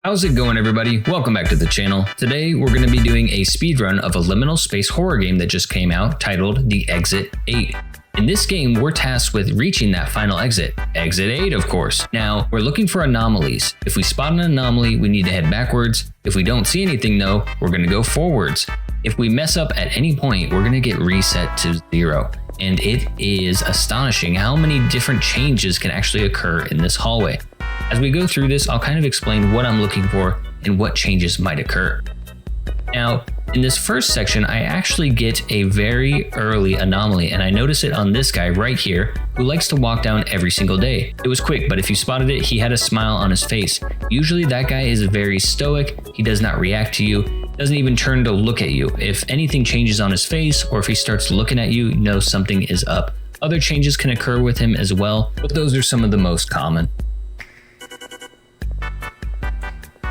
How's it going, everybody? Welcome back to the channel. Today we're going to be doing a speedrun of a liminal space horror game that just came out titled The Exit 8. In this game, we're tasked with reaching that final exit. Exit 8, of course. Now, we're looking for anomalies. If we spot an anomaly, we need to head backwards. If we don't see anything though, we're going to go forwards. If we mess up at any point, we're going to get reset to 0. And it is astonishing how many different changes can actually occur in this hallway. As we go through this, I'll kind of explain what I'm looking for and what changes might occur. Now, in this first section, I actually get a very early anomaly, and I notice it on this guy right here who likes to walk down every single day. It was quick, but if you spotted it, he had a smile on his face. Usually that guy is very stoic, he does not react to you, doesn't even turn to look at you. If anything changes on his face or if he starts looking at you, you know something is up. Other changes can occur with him as well, but those are some of the most common.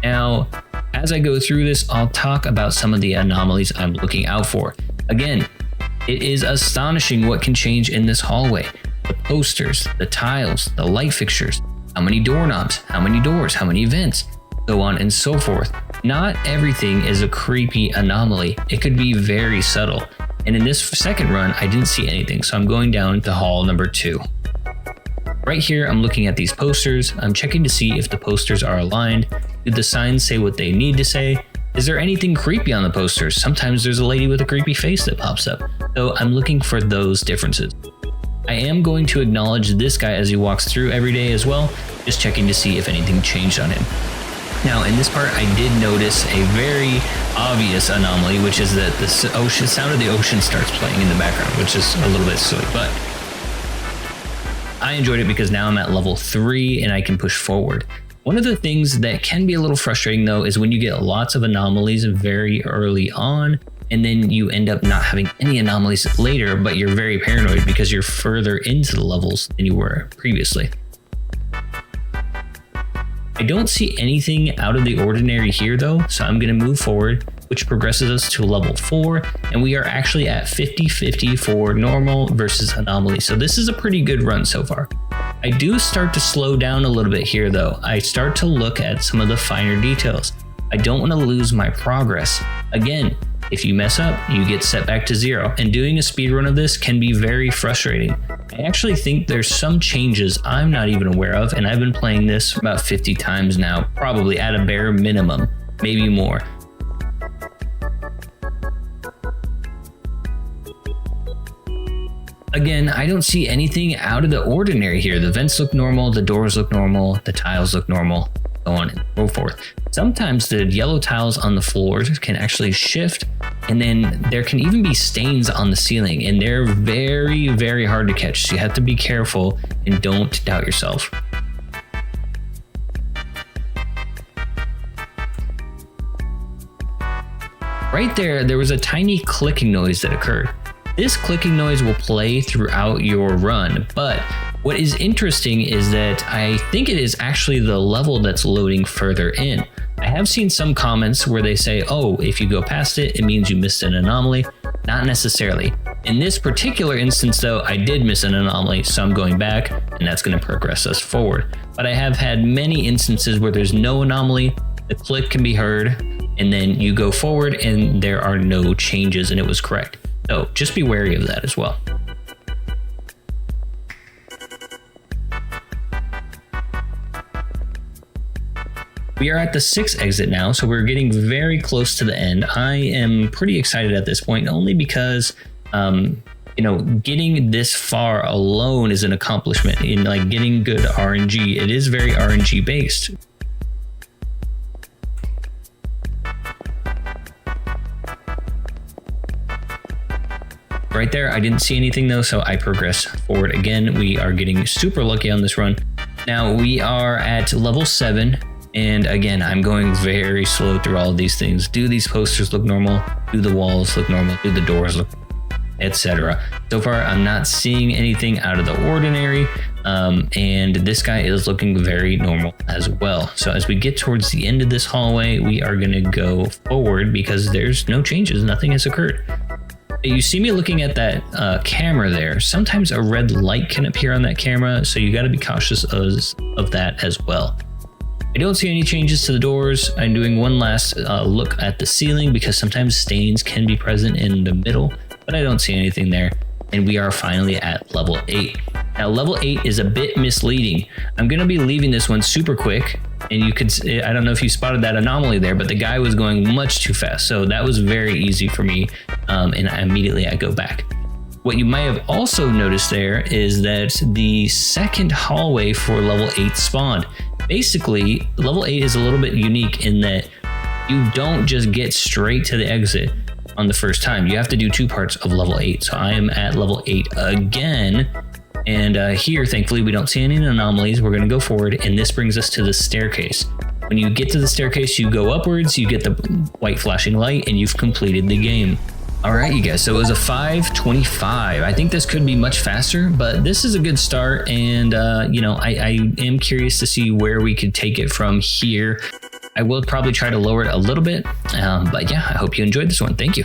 Now, as I go through this, I'll talk about some of the anomalies I'm looking out for. Again, it is astonishing what can change in this hallway. The posters, the tiles, the light fixtures, how many doorknobs, how many doors, how many vents, so on and so forth. Not everything is a creepy anomaly. It could be very subtle. And in this second run, I didn't see anything, so I'm going down to hall number 2. Right here, I'm looking at these posters. I'm checking to see if the posters are aligned. Do the signs say what they need to say? Is there anything creepy on the posters? Sometimes there's a lady with a creepy face that pops up. So I'm looking for those differences. I am going to acknowledge this guy as he walks through every day as well, just checking to see if anything changed on him. Now, in this part, I did notice a very obvious anomaly, which is that the sound of the ocean starts playing in the background, which is a little bit silly, but I enjoyed it because now I'm at level 3 and I can push forward. One of the things that can be a little frustrating though is when you get lots of anomalies very early on and then you end up not having any anomalies later, but you're very paranoid because you're further into the levels than you were previously. I don't see anything out of the ordinary here though, so I'm going to move forward, which progresses us to level 4, and we are actually at 50-50 for normal versus anomaly. So this is a pretty good run so far. I do start to slow down a little bit here though. I start to look at some of the finer details. I don't want to lose my progress. Again, if you mess up, you get set back to 0, and doing a speedrun of this can be very frustrating. I actually think there's some changes I'm not even aware of, and I've been playing this about 50 times now, probably at a bare minimum, maybe more. Again, I don't see anything out of the ordinary here. The vents look normal, the doors look normal, the tiles look normal, so on and so forth. Sometimes the yellow tiles on the floors can actually shift, and then there can even be stains on the ceiling, and they're very, very hard to catch. So you have to be careful and don't doubt yourself. Right there was a tiny clicking noise that occurred. This clicking noise will play throughout your run, but what is interesting is that I think it is actually the level that's loading further in. I have seen some comments where they say, oh, if you go past it, it means you missed an anomaly. Not necessarily. In this particular instance though, I did miss an anomaly, so I'm going back, and that's going to progress us forward. But I have had many instances where there's no anomaly, the click can be heard, and then you go forward and there are no changes and it was correct. So just be wary of that as well. We are at the 6th exit now, so we're getting very close to the end. I am pretty excited at this point, only because, getting this far alone is an accomplishment. In like getting good RNG, it is very RNG based. Right there, I didn't see anything though, so I progress forward again. We are getting super lucky on this run. Now we are at level 7, and again, I'm going very slow through all of these things. Do these posters look normal? Do the walls look normal? Do the doors look normal? Etc. So far, I'm not seeing anything out of the ordinary, and this guy is looking very normal as well. So as we get towards the end of this hallway, we are going to go forward because there's no changes, nothing has occurred. You see me looking at that camera there. Sometimes a red light can appear on that camera, so you got to be cautious of that as well. I don't see any changes to the doors. I'm doing one last look at the ceiling because sometimes stains can be present in the middle, but I don't see anything there. And we are finally at level 8. Now level 8 is a bit misleading. I'm going to be leaving this one super quick, and you could, I don't know if you spotted that anomaly there, but the guy was going much too fast. So that was very easy for me, and immediately I go back. What you might have also noticed there is that the second hallway for level 8 spawned. Basically, level 8 is a little bit unique in that you don't just get straight to the exit on the first time. You have to do 2 parts of level 8. So I am at level 8 again. And here, thankfully, we don't see any anomalies. We're going to go forward, and this brings us to the staircase. When you get to the staircase, you go upwards, you get the white flashing light, and you've completed the game. All right, you guys, so it was a 5:25. I think this could be much faster, but this is a good start. And, you know, I am curious to see where we could take it from here. I will probably try to lower it a little bit. But yeah, I hope you enjoyed this one. Thank you.